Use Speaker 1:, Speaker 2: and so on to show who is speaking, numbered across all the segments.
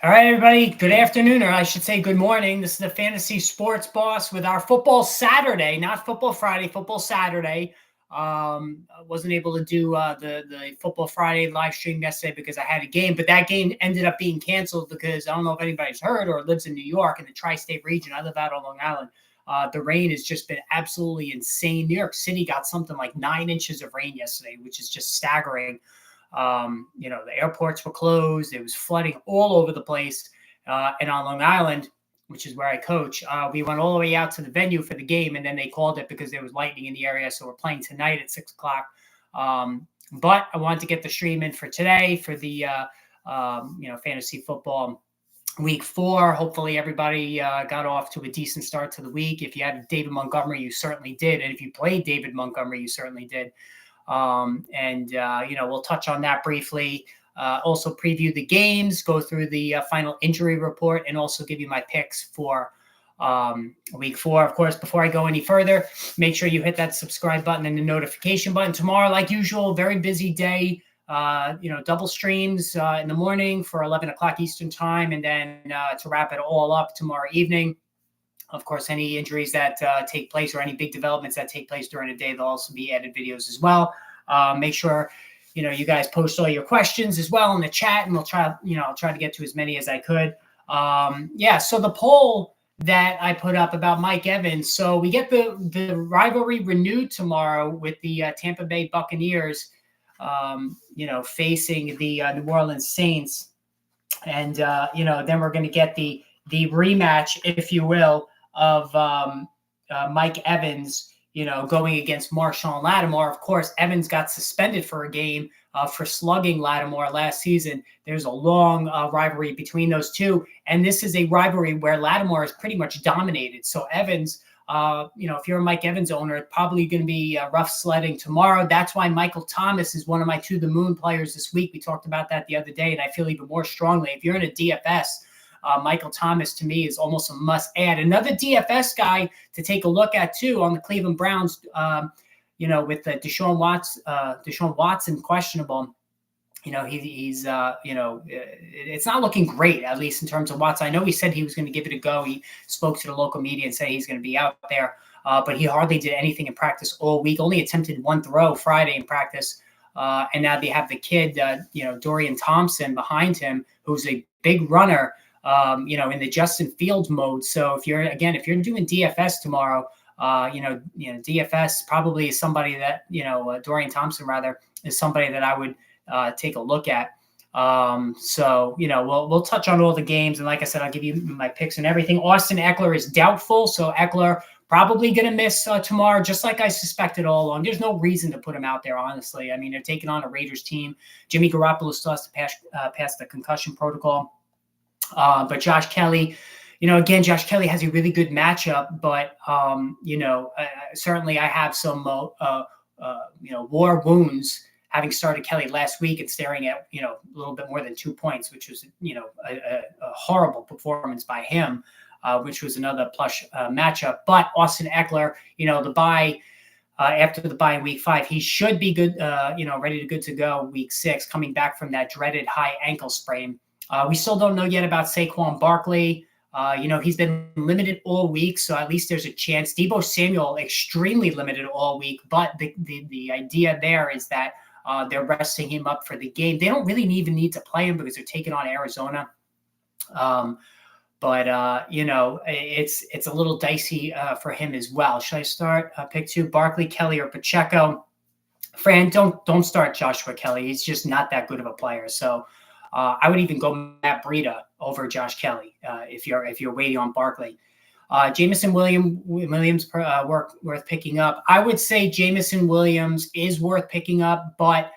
Speaker 1: All right, everybody. Good afternoon, or I should say good morning. This is the Fantasy Sports Boss with our Football Saturday, not Football Friday, Football Saturday. I wasn't able to do the Football Friday live stream yesterday because I had a game, but that game ended up being canceled because I don't know if anybody's heard or lives in New York in the tri-state region. I live out on Long Island. The rain has just been absolutely insane. New York City got something like 9 inches of rain yesterday, which is just staggering. The airports were closed. It was flooding all over the place. And on Long Island, which is where I coach, we went all the way out to the venue for the game, and then they called it because there was lightning in the area. So we're playing tonight at 6 o'clock. But I wanted to get the stream in for today for the fantasy football week 4. Hopefully everybody got off to a decent start to the week. If you had David Montgomery, you certainly did. And if you played David Montgomery, you certainly did. We'll touch on that briefly. Also preview the games, go through the final injury report, and also give you my picks for week 4. Of course, before I go any further, make sure you hit that subscribe button and the notification button. Tomorrow, like usual, very busy day. Double streams in the morning for 11 o'clock Eastern time, and then to wrap it all up tomorrow evening. Of course, any injuries that take place or any big developments that take place during the day, there'll also be added videos as well. Make sure, you guys post all your questions as well in the chat, and I'll try to get to as many as I could. So the poll that I put up about Mike Evans. So we get the rivalry renewed tomorrow with the Tampa Bay Buccaneers, facing the New Orleans Saints. And, then we're going to get the rematch, if you will, of Mike Evans, going against Marshon Lattimore. Of course, Evans got suspended for a game for slugging Lattimore last season. There's a long rivalry between those two. And this is a rivalry where Lattimore is pretty much dominated. So Evans, if you're a Mike Evans owner, it's probably going to be rough sledding tomorrow. That's why Michael Thomas is one of my To the Moon players this week. We talked about that the other day, and I feel even more strongly. If you're in a DFS, Michael Thomas, to me, is almost a must-add. Another DFS guy to take a look at, too, on the Cleveland Browns, with Deshaun Watson questionable. He's it's not looking great, at least in terms of Watson. I know he said he was going to give it a go. He spoke to the local media and said he's going to be out there, but he hardly did anything in practice all week, only attempted one throw Friday in practice. And now they have the kid, Dorian Thompson behind him, who's a big runner, in the Justin Fields mode. So if you're doing DFS tomorrow, DFS probably is somebody that, Dorian Thompson rather, is somebody that I would take a look at. We'll touch on all the games. And like I said, I'll give you my picks and everything. Austin Ekeler is doubtful. So Ekeler probably going to miss tomorrow, just like I suspected all along. There's no reason to put him out there, honestly. I mean, they're taking on a Raiders team. Jimmy Garoppolo still has to pass the concussion protocol. But Josh Kelly, again, Josh Kelly has a really good matchup, but, certainly I have some, war wounds having started Kelly last week and staring at, a little bit more than 2 points, which was, a horrible performance by him, which was another plush matchup. But Austin Ekeler, the bye, after the bye in week 5, he should be good, ready to go week 6, coming back from that dreaded high ankle sprain. We still don't know yet about Saquon Barkley. He's been limited all week, so at least there's a chance. Deebo Samuel, extremely limited all week, but the idea there is that they're resting him up for the game. They don't really even need to play him because they're taking on Arizona. It's a little dicey for him as well. Should I start pick 2, Barkley, Kelly, or Pacheco? Fran, don't start Joshua Kelly. He's just not that good of a player. So I would even go Matt Breida over Josh Kelly if you're waiting on Barkley. Jameson Williams worth picking up. I would say Jameson Williams is worth picking up, but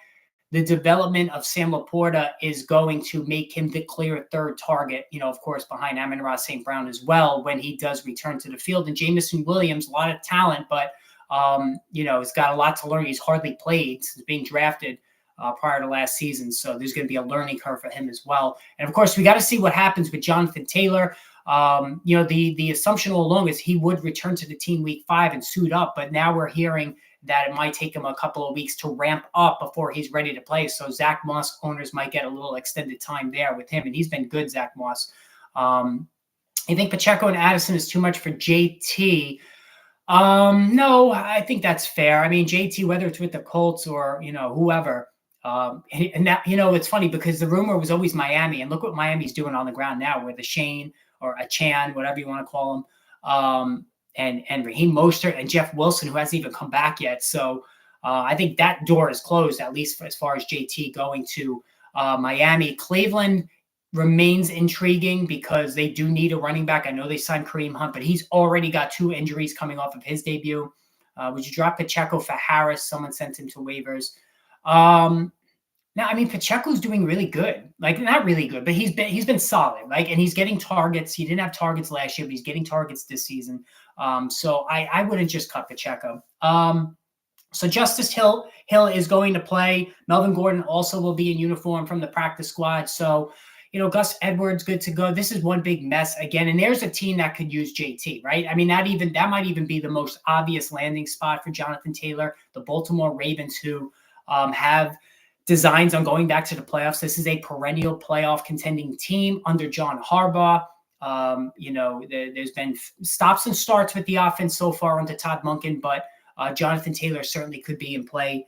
Speaker 1: the development of Sam Laporta is going to make him the clear third target, of course, behind Amon-Ra St. Brown as well when he does return to the field. And Jameson Williams, a lot of talent, but, he's got a lot to learn. He's hardly played since being drafted prior to last season. So there's going to be a learning curve for him as well. And of course, we got to see what happens with Jonathan Taylor. The assumption all along is he would return to the team week 5 and suit up. But now we're hearing that it might take him a couple of weeks to ramp up before he's ready to play. So Zach Moss owners might get a little extended time there with him, and he's been good, Zach Moss. I think Pacheco and Addison is too much for JT. No, I think that's fair. I mean, JT, whether it's with the Colts or, whoever, and that, it's funny because the rumor was always Miami, and look what Miami's doing on the ground now with a Shane or a Chan, whatever you want to call him, and Raheem Mostert and Jeff Wilson, who hasn't even come back yet. So I think that door is closed, at least as far as JT going to Miami. Cleveland remains intriguing because they do need a running back. I know they signed Kareem Hunt, but he's already got 2 injuries coming off of his debut. Would you drop Pacheco for Harris? Someone sent him to waivers. Now, I mean, Pacheco's doing really good. Like, not really good, but he's been solid. Like, and he's getting targets. He didn't have targets last year, but he's getting targets this season. So I wouldn't just cut Pacheco. So Justice Hill is going to play. Melvin Gordon also will be in uniform from the practice squad. So, Gus Edwards, good to go. This is one big mess again. And there's a team that could use JT, right? I mean, that might even be the most obvious landing spot for Jonathan Taylor, the Baltimore Ravens, who have designs on going back to the playoffs. This is a perennial playoff contending team under John Harbaugh. There's been stops and starts with the offense so far under Todd Monken, but Jonathan Taylor certainly could be in play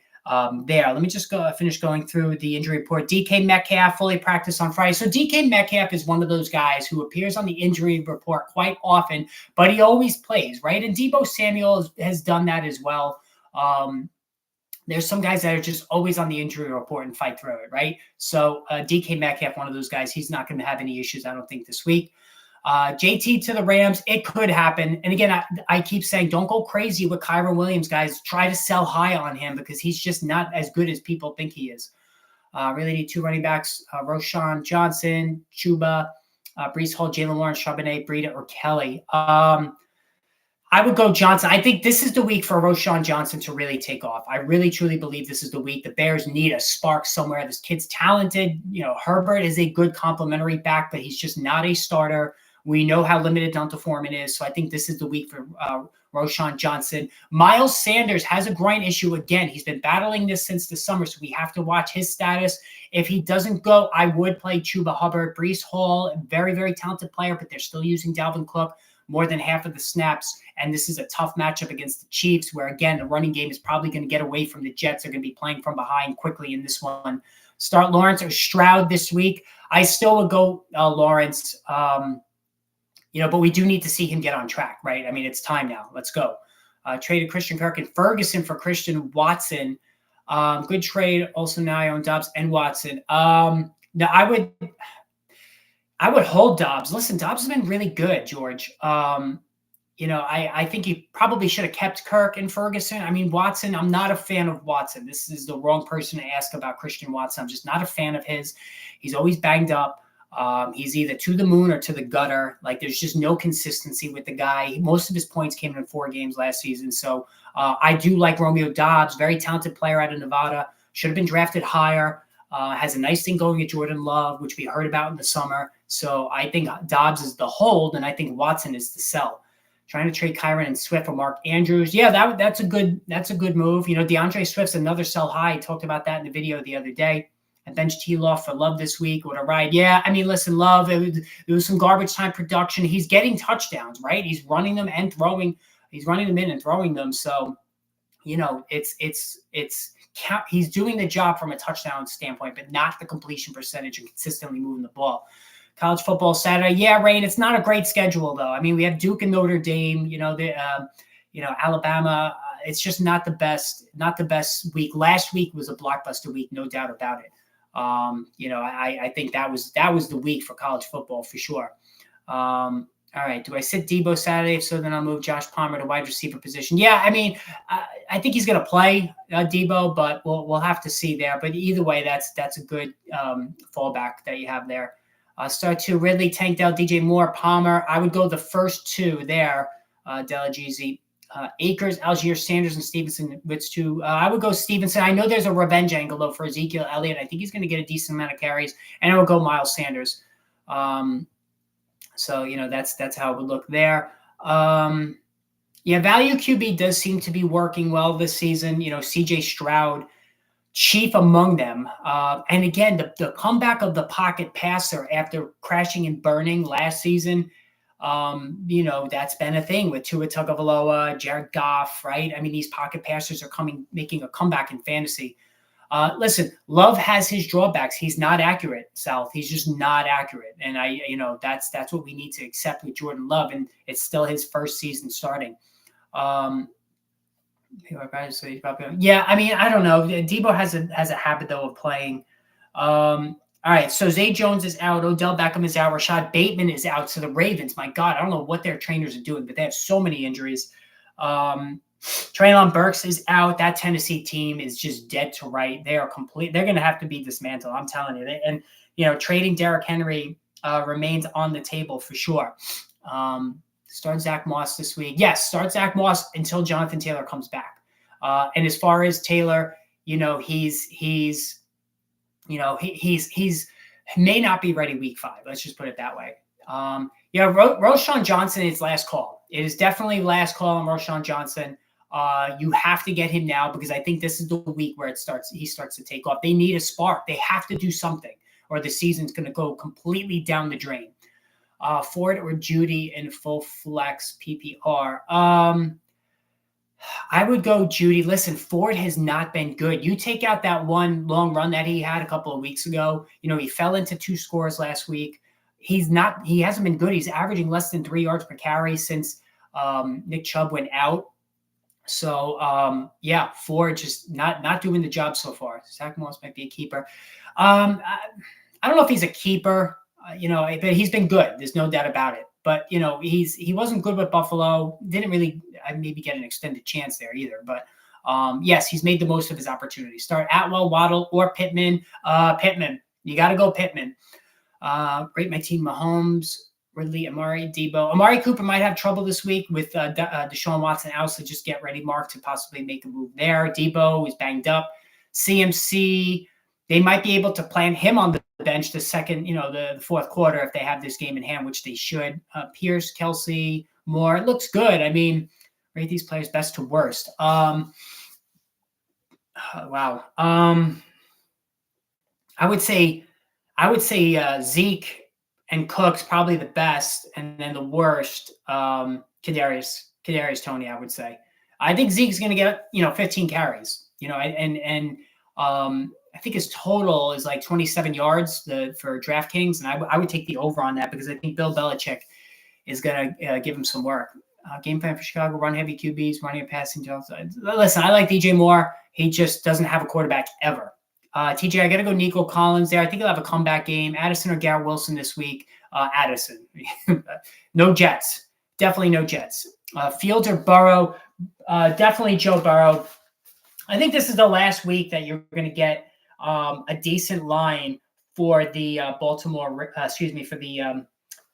Speaker 1: there. Let me just finish going through the injury report. DK Metcalf fully practiced on Friday. So DK Metcalf is one of those guys who appears on the injury report quite often, but he always plays, right? And Deebo Samuel has done that as well. There's some guys that are just always on the injury report and fight through it, right? So DK Metcalf, one of those guys, he's not going to have any issues, I don't think, this week. JT to the Rams, it could happen. And again, I keep saying, don't go crazy with Kyren Williams, guys. Try to sell high on him because he's just not as good as people think he is. Really need 2 running backs, Roschon Johnson, Chuba, Breece Hall, Jalen Warren, Charbonnet, Breida, or Kelly. I would go Johnson. I think this is the week for Roschon Johnson to really take off. I really, truly believe this is the week. The Bears need a spark somewhere. This kid's talented. Herbert is a good complementary back, but he's just not a starter. We know how limited Donta Foreman is, so I think this is the week for Roschon Johnson. Miles Sanders has a groin issue again. He's been battling this since the summer, so we have to watch his status. If he doesn't go, I would play Chuba Hubbard. Breece Hall, very, very talented player, but they're still using Dalvin Cook more than half of the snaps, and this is a tough matchup against the Chiefs, where, again, the running game is probably going to get away from the Jets. They're going to be playing from behind quickly in this one. Start Lawrence or Stroud this week. I still would go Lawrence. But we do need to see him get on track, right? I mean, it's time now. Let's go. Traded Christian Kirk and Ferguson for Christian Watson. Good trade. Also now I own Dobbs and Watson. Now I would hold Dobbs. Listen, Dobbs has been really good, George. I think you probably should have kept Kirk and Ferguson. I mean, Watson, I'm not a fan of Watson. This is the wrong person to ask about Christian Watson. I'm just not a fan of his. He's always banged up. He's either to the moon or to the gutter. Like, there's just no consistency with the guy. Most of his points came in 4 games last season. So I do like Romeo Dobbs, very talented player out of Nevada. Should have been drafted higher. Has a nice thing going at Jordan Love, which we heard about in the summer. So I think Dobbs is the hold, and I think Watson is the sell. Trying to trade Kyren and Swift for Mark Andrews. Yeah, that's a good move. DeAndre Swift's another sell high. I talked about that in the video the other day. And bench T-Law for Love this week. What a ride. Yeah, I mean, listen, Love, it was some garbage time production. He's getting touchdowns, right? He's running them and throwing. He's running them in and throwing them. So, he's doing the job from a touchdown standpoint, but not the completion percentage and consistently moving the ball. College football Saturday. Yeah, Rain, it's not a great schedule, though. I mean, we have Duke and Notre Dame, Alabama. It's just not the best week. Last week was a blockbuster week, no doubt about it. I think that was the week for college football for sure. All right. Do I sit Deebo Saturday? If so, then I'll move Josh Palmer to wide receiver position. Yeah. I mean, I think he's going to play Deebo, but we'll have to see there. But either way, that's a good fallback that you have there. Start 2, Ridley, Tank Dell, DJ Moore, Palmer. I would go the first 2 there. Delagizi. Akers, Algier, Sanders, and Stevenson. Which 2? I would go Stevenson. I know there's a revenge angle, though, for Ezekiel Elliott. I think he's going to get a decent amount of carries. And I would go Miles Sanders. So, that's how it would look there. Yeah, value QB does seem to be working well this season. CJ Stroud, chief among them. And again, the comeback of the pocket passer after crashing and burning last season, that's been a thing with Tua Tagovailoa, Jared Goff, right? I mean, these pocket passers are making a comeback in fantasy. Listen, Love has his drawbacks. He's not accurate, South. He's just not accurate. And that's what we need to accept with Jordan Love. And it's still his first season starting. Yeah, I mean, I don't know. Debo has a habit though of playing. All right, so Zay Jones is out. Odell Beckham is out. Rashad Bateman is out. So the Ravens, my God, I don't know what their trainers are doing, but they have so many injuries. Treylon Burks is out. That Tennessee team is just dead to right. They are complete. They're going to have to be dismantled. I'm telling you. And trading Derrick Henry remains on the table for sure. Start Zach Moss this week. Yes, start Zach Moss until Jonathan Taylor comes back. And as far as Taylor, he's may not be ready week 5. Let's just put it that way. Roschon Johnson is last call. It is definitely last call on Roschon Johnson. You have to get him now because I think this is the week where he starts to take off. They need a spark. They have to do something or the season's going to go completely down the drain. Ford or Judy in full flex PPR. I would go Judy. Listen, Ford has not been good. You take out that one long run that he had a couple of weeks ago. He fell into 2 scores last week. He hasn't been good. He's averaging less than 3 yards per carry since Nick Chubb went out. So Ford just not doing the job so far. Zach Moss might be a keeper. I don't know if he's a keeper. But he's been good. There's no doubt about it. But he wasn't good with Buffalo. Didn't really maybe get an extended chance there either. But yes, he's made the most of his opportunity. Start Atwell, Waddle, or Pittman. Pittman, you got to go Pittman. Rate my team: Mahomes, Ridley, Amari, Debo. Amari Cooper might have trouble this week with Deshaun Watson out. So just get ready, Mark, to possibly make a move there. Debo is banged up. CMC. They might be able to plan him on the bench the second, the fourth quarter if they have this game in hand, which they should. Pierce, Kelsey, Moore. It looks good. I mean, rate these players best to worst. Wow. I would say Zeke and Cook's probably the best, and then the worst, Kadarius Toney. I would say. I think Zeke's going to get 15 carries. I think his total is like 27 yards for DraftKings, and I would take the over on that because I think Bill Belichick is going to give him some work. Game plan for Chicago: run heavy QBs, running and passing. Listen, I like DJ Moore. He just doesn't have a quarterback ever. TJ, I got to go Nico Collins there. I think he'll have a comeback game. Addison or Garrett Wilson this week. Addison. No Jets. Definitely no Jets. Fields or Burrow. Definitely Joe Burrow. I think this is the last week that you're going to get a decent line for the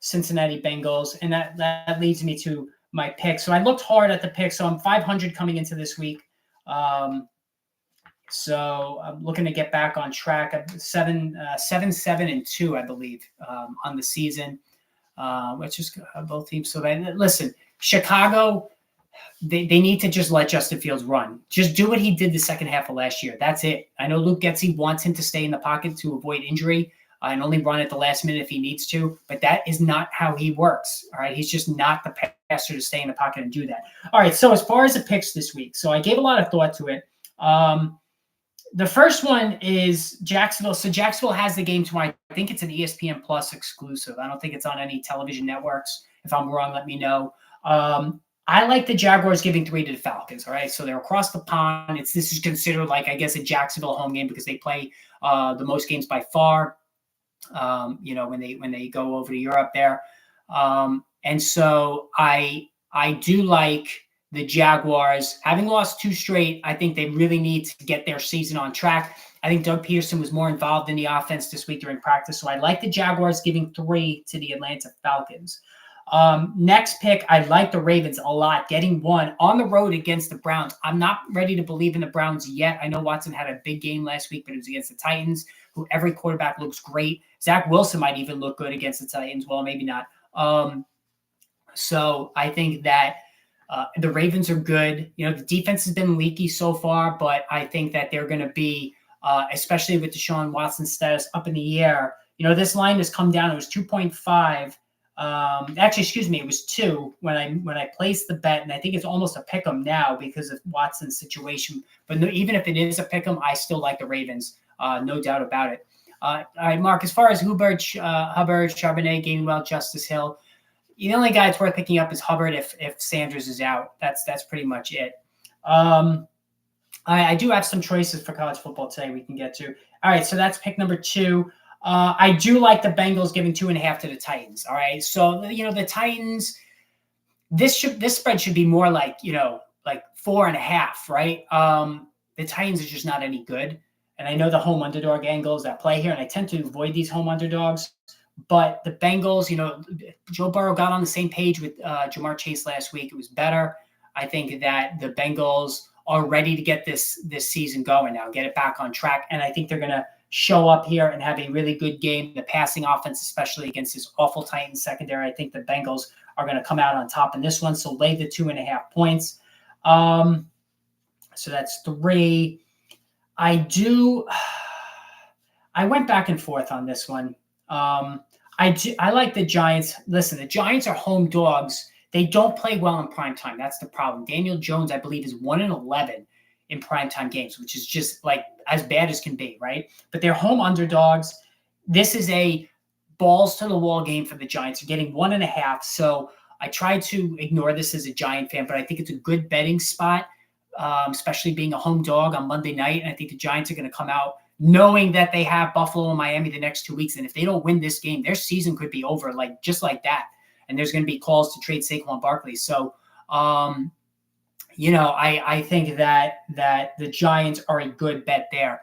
Speaker 1: Cincinnati Bengals. And that leads me to my pick. So I looked hard at the pick. So I'm 500 coming into this week. So I'm looking to get back on track. I'm 7-7-2, I believe, on the season, which is both teams. So listen, Chicago, they need to just let Justin Fields run. Just do what he did the second half of last year. That's it. I know Luke Getsy wants him to stay in the pocket to avoid injury and only run at the last minute if he needs to, but that is not how he works. All right. He's just not the passer to stay in the pocket and do that. All right. So as far as the picks this week, so I gave a lot of thought to it. The first one is Jacksonville. So Jacksonville has the game tomorrow. I think it's an ESPN Plus exclusive. I don't think it's on any television networks. If I'm wrong, let me know. I like the Jaguars giving 3 to the Falcons. All right. So they're across the pond. This is considered like, I guess, a Jacksonville home game because they play the most games by far, when they go over to Europe there. And so I do like the Jaguars. Having lost 2 straight, I think they really need to get their season on track. I think Doug Peterson was more involved in the offense this week during practice. So I like the Jaguars giving 3 to the Atlanta Falcons. Next pick, I like the Ravens a lot, getting 1 on the road against the Browns. I'm not ready to believe in the Browns yet. I know Watson had a big game last week, but it was against the Titans, who every quarterback looks great. Zach Wilson might even look good against the Titans. Well, maybe not. So I think that The Ravens are good. You know, the defense has been leaky so far, but I think that they're going to be, especially with Deshaun Watson's status up in the air. You know, this line has come down. It was 2.5. Actually, excuse me, it was 2 when I placed the bet, and I think it's almost a pick 'em now because of Watson's situation. But no, even if it is a pick 'em, I still like the Ravens, no doubt about it. All right, Mark. As far as Hubbard, Charbonnet, Gainwell, Justice Hill, the only guy it's worth picking up is Hubbard if Sanders is out. That's pretty much it. I do have some choices for college football today we can get to. All right, so that's pick number 2. I do like the Bengals giving 2.5 to the Titans. All right, so you know the Titans. This spread should be more like like 4.5, right? The Titans are just not any good, and I know the home underdog angles that play here, and I tend to avoid these home underdogs. But the Bengals, Joe Burrow got on the same page with Jamar Chase last week. It was better. I think that the Bengals are ready to get this season going now, get it back on track, and I think they're going to show up here and have a really good game. The passing offense, especially against this awful Titans secondary, I think the Bengals are going to come out on top in this one. So lay the 2.5 points. So that's 3. I went back and forth on this one. I like the Giants. Listen, the Giants are home dogs. They don't play well in prime time. That's the problem. Daniel Jones, I believe, is 1-11 in primetime games, which is just like as bad as can be, right? But they're home underdogs. This is a balls to the wall game for the Giants. You're getting 1.5. So I try to ignore this as a Giant fan, but I think it's a good betting spot, especially being a home dog on Monday night. And I think the Giants are going to come out knowing that they have Buffalo and Miami the next 2 weeks. And if they don't win this game, their season could be over just like that. And there's going to be calls to trade Saquon Barkley. So, I think that the Giants are a good bet there.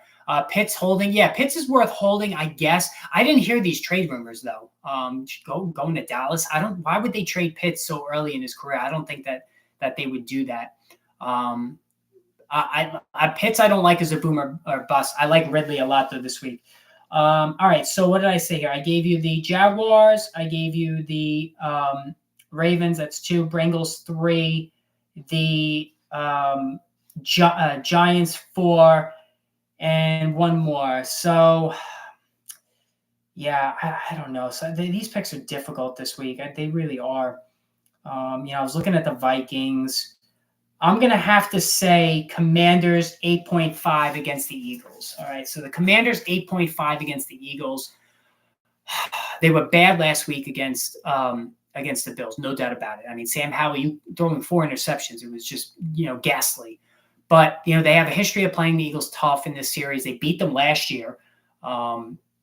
Speaker 1: Pitts holding. Yeah, Pitts is worth holding, I guess. I didn't hear these trade rumors, though. Going to Dallas. Why would they trade Pitts so early in his career? I don't think that they would do that. Pitts I don't like as a boomer or bust. I like Ridley a lot, though, this week. All right, so what did I say here? I gave you the Jaguars. I gave you the Ravens. That's 2. Bengals 3. The Giants 4, and 1 more. So, yeah, I don't know. So these picks are difficult this week. They really are. I was looking at the Vikings. I'm going to have to say Commanders 8.5 against the Eagles. All right, so the Commanders 8.5 against the Eagles. They were bad last week against the Bills, no doubt about it. I mean, Sam Howell, you throwing 4 interceptions. It was just, ghastly. But, they have a history of playing the Eagles tough in this series. They beat them last year.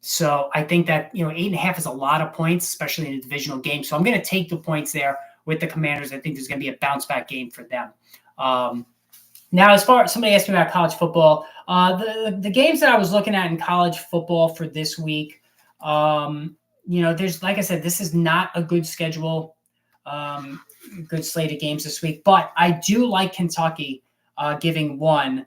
Speaker 1: So I think that, 8.5 is a lot of points, especially in a divisional game. So I'm going to take the points there with the Commanders. I think there's going to be a bounce back game for them. Now, as far as somebody asked me about college football, the games that I was looking at in college football for this week, there's, like I said, this is not a good schedule, good slate of games this week, but I do like Kentucky giving 1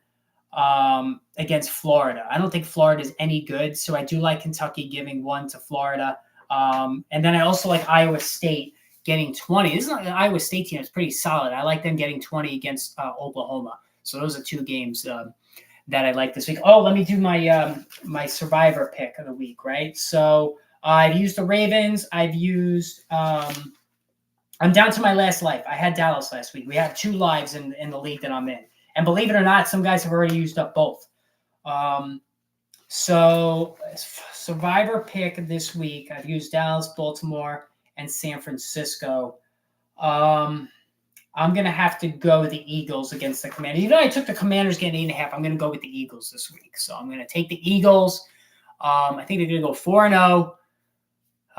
Speaker 1: against Florida. I don't think Florida is any good, so I do like Kentucky giving 1 to Florida. And then I also like Iowa State getting 20. This is not an Iowa State team. It's pretty solid. I like them getting 20 against Oklahoma. So those are 2 games that I like this week. Oh, let me do my survivor pick of the week, right? So I've used the Ravens. I've used I'm down to my last life. I had Dallas last week. We have 2 lives in the league that I'm in. And believe it or not, some guys have already used up both. So survivor pick this week, I've used Dallas, Baltimore, and San Francisco. I'm going to have to go with the Eagles against the Commanders. Even though I took the Commanders getting 8.5, I'm going to go with the Eagles this week. So I'm going to take the Eagles. I think they're going to go 4-0.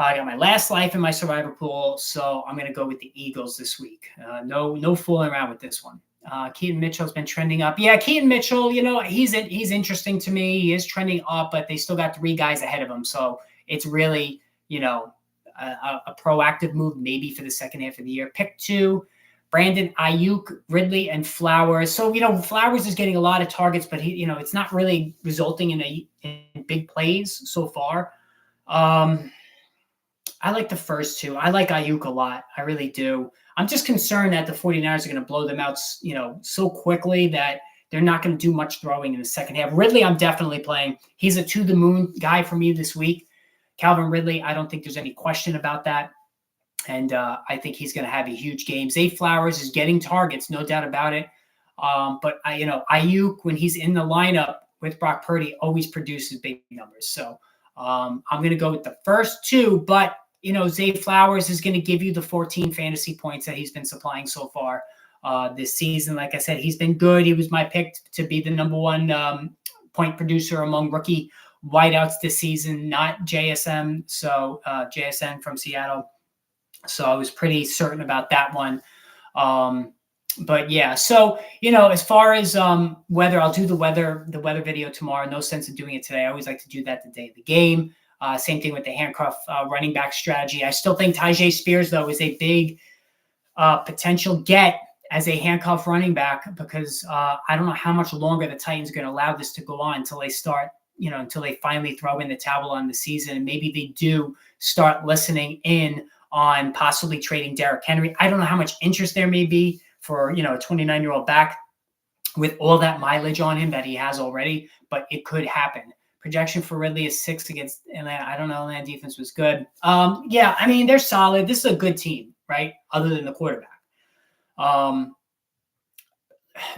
Speaker 1: I got my last life in my survivor pool, so I'm going to go with the Eagles this week. No fooling around with this one. Keaton Mitchell's been trending up. Yeah, Keaton Mitchell, he's interesting to me. He is trending up, but they still got 3 guys ahead of him. So it's really, a proactive move maybe for the second half of the year. Pick 2, Brandon Ayuk, Ridley, and Flowers. So, Flowers is getting a lot of targets, but he, it's not really resulting in big plays so far. I like the first two. I like Ayuk a lot. I really do. I'm just concerned that the 49ers are going to blow them out, so quickly that they're not going to do much throwing in the second half. Ridley, I'm definitely playing. He's a to the moon guy for me this week. Calvin Ridley, I don't think there's any question about that. And I think he's going to have a huge game. Zay Flowers is getting targets, no doubt about it. But Ayuk, when he's in the lineup with Brock Purdy, always produces big numbers. So I'm going to go with the first two. But Zay Flowers is going to give you the 14 fantasy points that he's been supplying so far this season. Like I said, he's been good. He was my pick to be the number one point producer among rookie wideouts this season, not JSM. So JSN from Seattle. So I was pretty certain about that one. But yeah, so, as far as weather, I'll do the weather video tomorrow. No sense in doing it today. I always like to do that the day of the game. Same thing with the handcuff running back strategy. I still think Tyjae Spears, though, is a big potential get as a handcuff running back because I don't know how much longer the Titans are going to allow this to go on until they start, until they finally throw in the towel on the season. And maybe they do start listening in on possibly trading Derrick Henry. I don't know how much interest there may be for, a 29-year-old back with all that mileage on him that he has already, but it could happen. Projection for Ridley is 6 against Atlanta. I don't know. Atlanta defense was good. Yeah, I mean, they're solid. This is a good team, right? Other than the quarterback.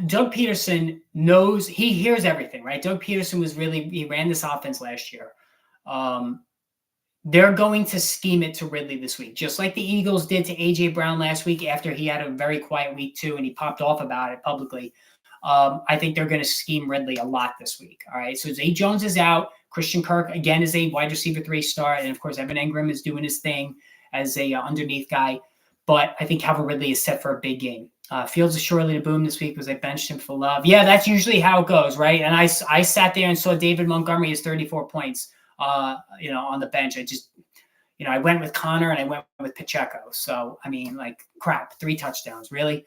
Speaker 1: Doug Peterson knows, he hears everything, right? Doug Peterson he ran this offense last year. They're going to scheme it to Ridley this week, just like the Eagles did to A.J. Brown last week after he had a very quiet week too, and he popped off about it publicly. I think they're going to scheme Ridley a lot this week. All right, so Zay Jones is out. Christian Kirk, again, is a wide receiver 3 star. And, of course, Evan Engram is doing his thing as a underneath guy. But I think Calvin Ridley is set for a big game. Fields is surely to boom this week because I benched him for love. Yeah, that's usually how it goes, right? And I sat there and saw David Montgomery has 34 points. On the bench. I just, I went with Connor and I went with Pacheco. So, I mean, crap, 3 touchdowns, really?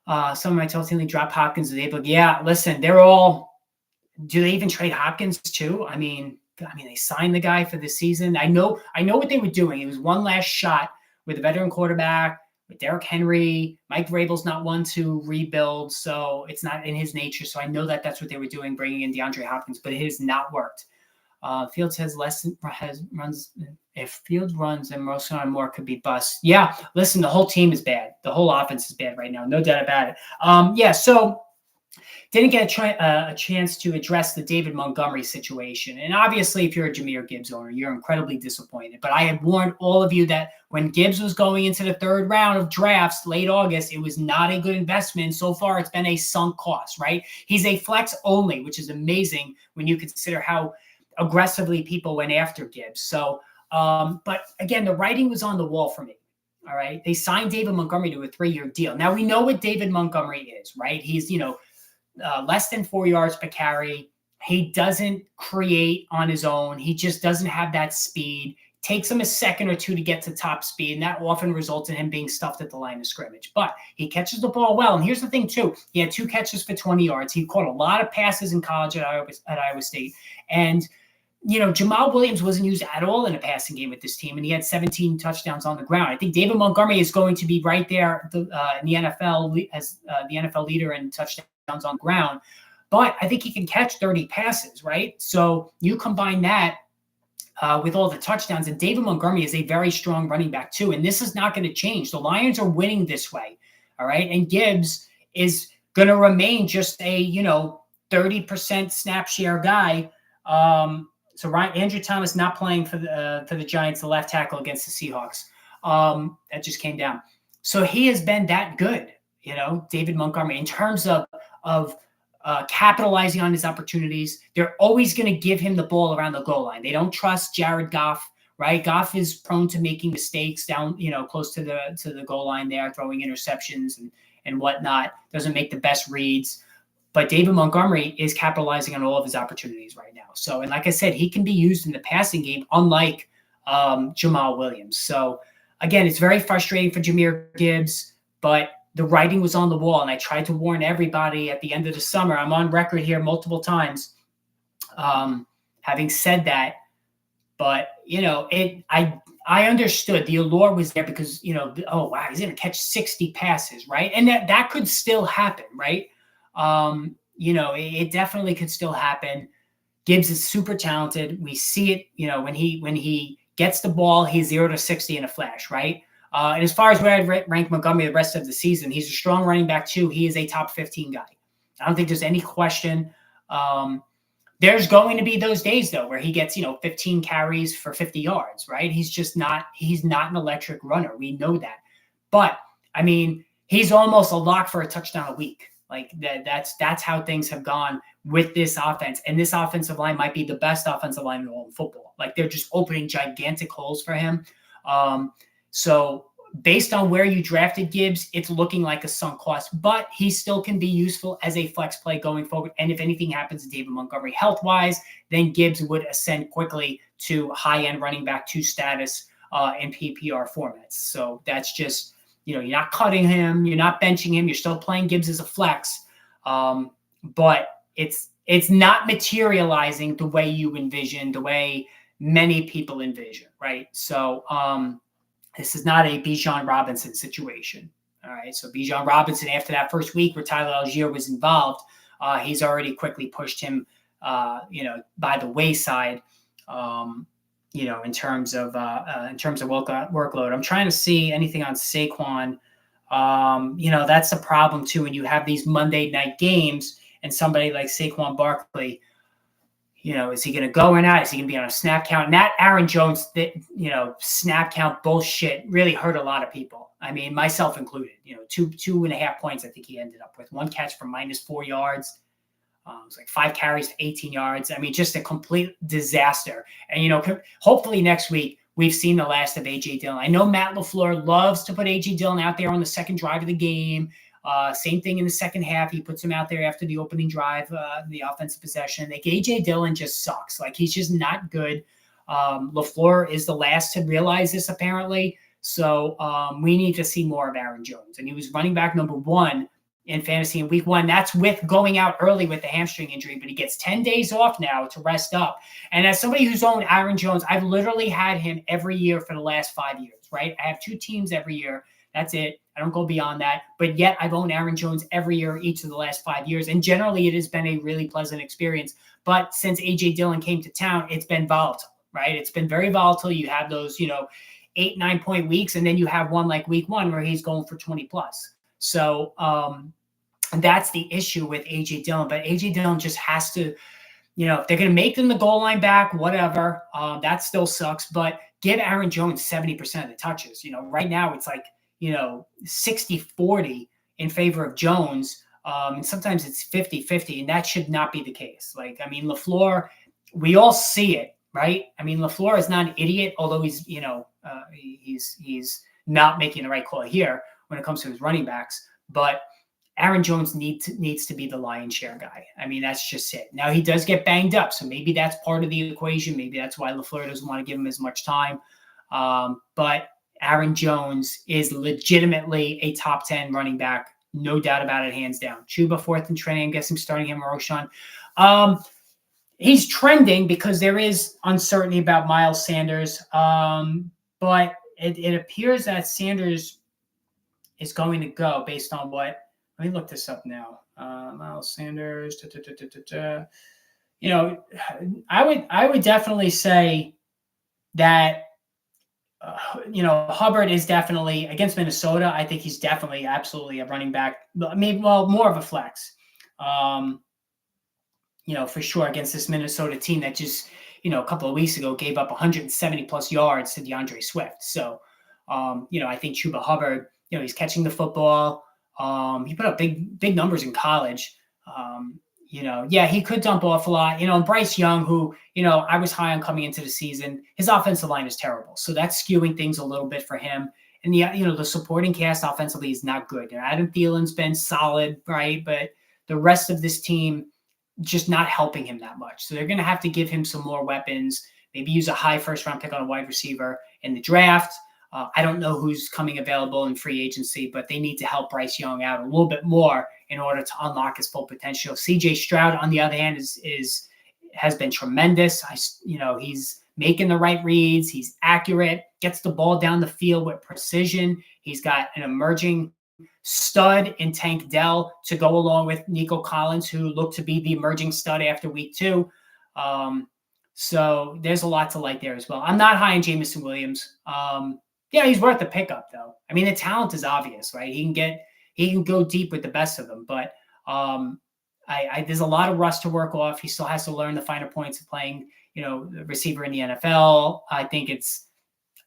Speaker 1: Some of my team drop Hopkins. Yeah, listen, do they even trade Hopkins too? I mean, they signed the guy for the season. I know what they were doing. It was one last shot with a veteran quarterback, with Derrick Henry. Mike Vrabel's not one to rebuild, so it's not in his nature. So I know that that's what they were doing, bringing in DeAndre Hopkins, but it has not worked. Fields runs. If Fields runs, then Roschon Moore could be bust. Yeah, listen, the whole team is bad. The whole offense is bad right now, no doubt about it. So didn't get a chance to address the David Montgomery situation. And obviously, if you're a Jahmyr Gibbs owner, you're incredibly disappointed. But I had warned all of you that when Gibbs was going into the 3rd round of drafts late August, it was not a good investment. So far, it's been a sunk cost, right? He's a flex only, which is amazing when you consider how aggressively people went after Gibbs. So, but again, the writing was on the wall for me. All right. They signed David Montgomery to a 3-year deal. Now we know what David Montgomery is, right? He's, less than 4 yards per carry. He doesn't create on his own. He just doesn't have that speed. Takes him a second or two to get to top speed, and that often results in him being stuffed at the line of scrimmage. But he catches the ball well. And here's the thing, too. He had 2 catches for 20 yards. He caught a lot of passes in college at Iowa State. And Jamal Williams wasn't used at all in a passing game with this team, and he had 17 touchdowns on the ground. I think David Montgomery is going to be right there in the NFL as the NFL leader in touchdowns on the ground. But I think he can catch 30 passes, right? So you combine that with all the touchdowns, and David Montgomery is a very strong running back too, and this is not going to change. The Lions are winning this way, all right? And Gibbs is going to remain just a, 30% snap share guy. So Andrew Thomas not playing for the Giants, the left tackle against the Seahawks. That just came down. So he has been that good, David Montgomery, in terms of capitalizing on his opportunities. They're always going to give him the ball around the goal line. They don't trust Jared Goff, right? Goff is prone to making mistakes down, close to the goal line there, throwing interceptions and whatnot. Doesn't make the best reads. But David Montgomery is capitalizing on all of his opportunities right now. So, and like I said, he can be used in the passing game, unlike Jamal Williams. So, again, it's very frustrating for Jahmyr Gibbs, but the writing was on the wall, and I tried to warn everybody at the end of the summer. I'm on record here multiple times having said that. But, I understood the allure was there because, oh, wow, he's going to catch 60 passes, right? And that could still happen, right? It definitely could still happen. Gibbs is super talented. We see it, when he gets the ball, he's 0 to 60 in a flash, right? And as far as where I'd rank Montgomery the rest of the season, he's a strong running back too. He is a top 15 guy. I don't think there's any question. There's going to be those days though where he gets 15 carries for 50 yards, right? He's not an electric runner. We know that. But I mean, he's almost a lock for a touchdown a week. Like that's how things have gone with this offense. And this offensive line might be the best offensive line in all of football. Like they're just opening gigantic holes for him. So based on where you drafted Gibbs, it's looking like a sunk cost, but he still can be useful as a flex play going forward. And if anything happens to David Montgomery health-wise, then Gibbs would ascend quickly to high-end running back 2 status in PPR formats. So that's just, you're not cutting him, you're not benching him, you're still playing Gibbs as a flex, but it's not materializing the way you envision, the way many people envision, right? So this is not a Bijan Robinson situation. All right. So Bijan Robinson, after that first week where Tyler Algier was involved, he's already quickly pushed him, by the wayside, in terms of workload. I'm trying to see anything on Saquon. That's the problem too when you have these Monday night games and somebody like Saquon Barkley. Is he going to go or not? Is he going to be on a snap count? And that Aaron Jones, snap count bullshit really hurt a lot of people. I mean, myself included. 2.5 points I think he ended up with. 1 catch for -4 yards. It was like 5 carries for 18 yards. I mean, just a complete disaster. And, hopefully next week we've seen the last of A.J. Dillon. I know Matt LaFleur loves to put A.J. Dillon out there on the second drive of the game. Same thing in the second half. He puts him out there after the opening drive, the offensive possession. Like A.J. Dillon just sucks. Like he's just not good. LaFleur is the last to realize this apparently. So we need to see more of Aaron Jones. And he was running back number 1 in fantasy in week 1. That's with going out early with the hamstring injury, but he gets 10 days off now to rest up. And as somebody who's owned Aaron Jones, I've literally had him every year for the last 5 years, right? I have 2 teams every year. That's it. I don't go beyond that. But yet I've owned Aaron Jones every year, each of the last 5 years. And generally it has been a really pleasant experience. But since A.J. Dillon came to town, it's been volatile, right? It's been very volatile. You have those, 8-9 point weeks. And then you have one like week 1 where he's going for 20 plus. So that's the issue with A.J. Dillon. But A.J. Dillon just has to, if they're going to make them the goal line back, whatever, that still sucks. But give Aaron Jones 70% of the touches. Right now it's like, 60-40 in favor of Jones. And sometimes it's 50-50, and that should not be the case. Like, I mean, LaFleur, we all see it, right? I mean, LaFleur is not an idiot, although he's, he's not making the right call here when it comes to his running backs. But Aaron Jones needs to be the lion's share guy. I mean, that's just it. Now, he does get banged up, so maybe that's part of the equation. Maybe that's why LaFleur doesn't want to give him as much time. But Aaron Jones is legitimately a top 10 running back. No doubt about it, hands down. Chuba 4th and trending. I guess I'm starting him or Roschon. He's trending because there is uncertainty about Miles Sanders. But it appears that Sanders is going to go based on what. Let me look this up now. Miles Sanders. I would definitely say that Hubbard is definitely against Minnesota. I think he's definitely absolutely a running back. More of a flex. For sure against this Minnesota team that just, a couple of weeks ago gave up 170 plus yards to DeAndre Swift. So, I think Chuba Hubbard, he's catching the football. He put up big numbers in college. He could dump off a lot, and Bryce Young, who, I was high on coming into the season, his offensive line is terrible. So that's skewing things a little bit for him. And the supporting cast offensively is not good. Adam Thielen's been solid, right? But the rest of this team just not helping him that much. So they're going to have to give him some more weapons, maybe use a high first round pick on a wide receiver in the draft. I don't know who's coming available in free agency, but they need to help Bryce Young out a little bit more in order to unlock his full potential. CJ Stroud, on the other hand, has been tremendous. He's making the right reads. He's accurate, gets the ball down the field with precision. He's got an emerging stud in Tank Dell to go along with Nico Collins, who looked to be the emerging stud after week 2. So there's a lot to like there as well. I'm not high in Jameson Williams. Yeah, he's worth the pickup though. I mean, the talent is obvious, right? He can go deep with the best of them, but there's a lot of rust to work off. He still has to learn the finer points of playing, receiver in the NFL. I think this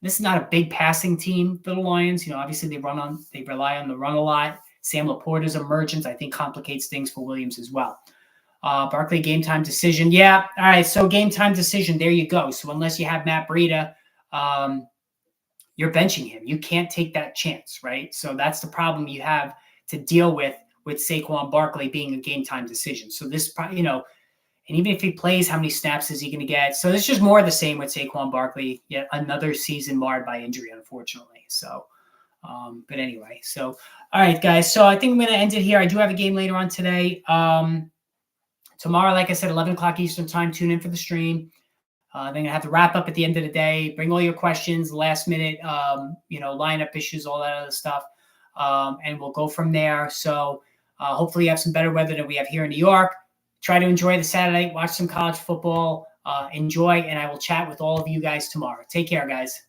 Speaker 1: is not a big passing team for the Lions. Obviously they rely on the run a lot. Sam Laporta's emergence, I think, complicates things for Williams as well. Barkley game time decision. Yeah. All right. So game time decision. There you go. So unless you have Matt Breida, you're benching him. You can't take that chance, right? So that's the problem you have to deal with Saquon Barkley being a game time decision. So this, and even if he plays, how many snaps is he going to get? So it's just more of the same with Saquon Barkley. Yet another season marred by injury, unfortunately. So, but anyway, so, all right, guys. So I think I'm going to end it here. I do have a game later on today. Tomorrow, like I said, 11 o'clock Eastern time, tune in for the stream. Then going to have to wrap up at the end of the day, bring all your questions, last minute, lineup issues, all that other stuff. And we'll go from there. So hopefully you have some better weather than we have here in New York. Try to enjoy the Saturday, watch some college football, enjoy, and I will chat with all of you guys tomorrow. Take care, guys.